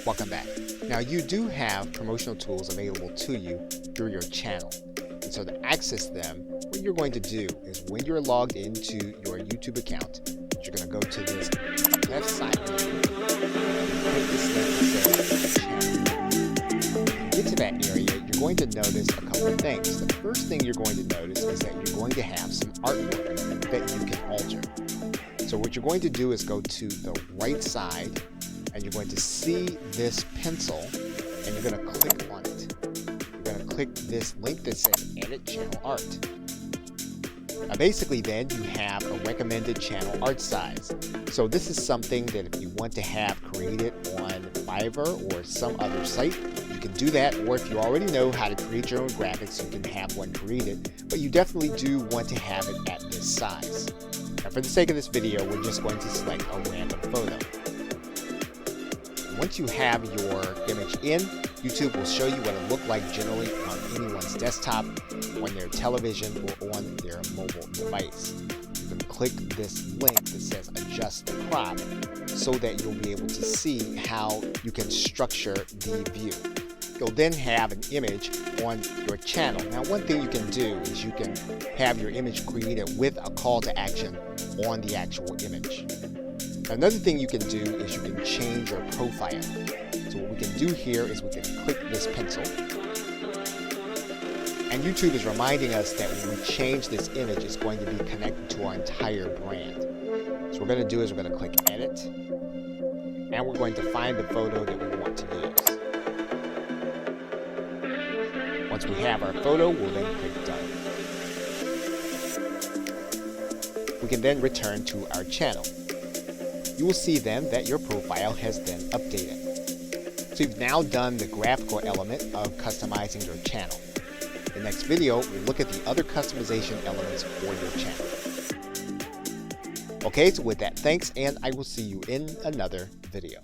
Welcome back. Now you do have promotional tools available to you through your channel. And so to access them, what you're going to do is when you're logged into your YouTube account, you're going to go to this left side menu, click this link that says channel. When you get to that area, you're going to notice a couple of things. The first thing you're going to notice is that you're going to have some artwork that you can alter. So what you're going to do is go to the right side and you're going to see this pencil and you're going to click on it. You're going to click this link that says edit channel art. Now basically then you have a recommended channel art size. So this is something that if you want to have created on Fiverr or some other site, you can do that, or if you already know how to create your own graphics, you can have one created, but you definitely do want to have it at this size. Now for the sake of this video, we're just going to select a random photo. Once you have your image in, YouTube will show you what it looked like generally on anyone's desktop, on their television, or on their mobile device. You can click this link that says adjust the crop so that you'll be able to see how you can structure the view. You'll then have an image on your channel. Now one thing you can do is you can have your image created with a call to action on the actual image. Another thing you can do is you can change your profile. So what we can do here is we can click this pencil. And YouTube is reminding us that when we change this image, it's going to be connected to our entire brand. So what we're going to do is we're going to click edit. And we're going to find the photo that we want to use. Once we have our photo, we'll then click done. We can then return to our channel. You will see then that your profile has been updated. So you've now done the graphical element of customizing your channel. In the next video, we'll look at the other customization elements for your channel. Okay, so with that, thanks, and I will see you in another video.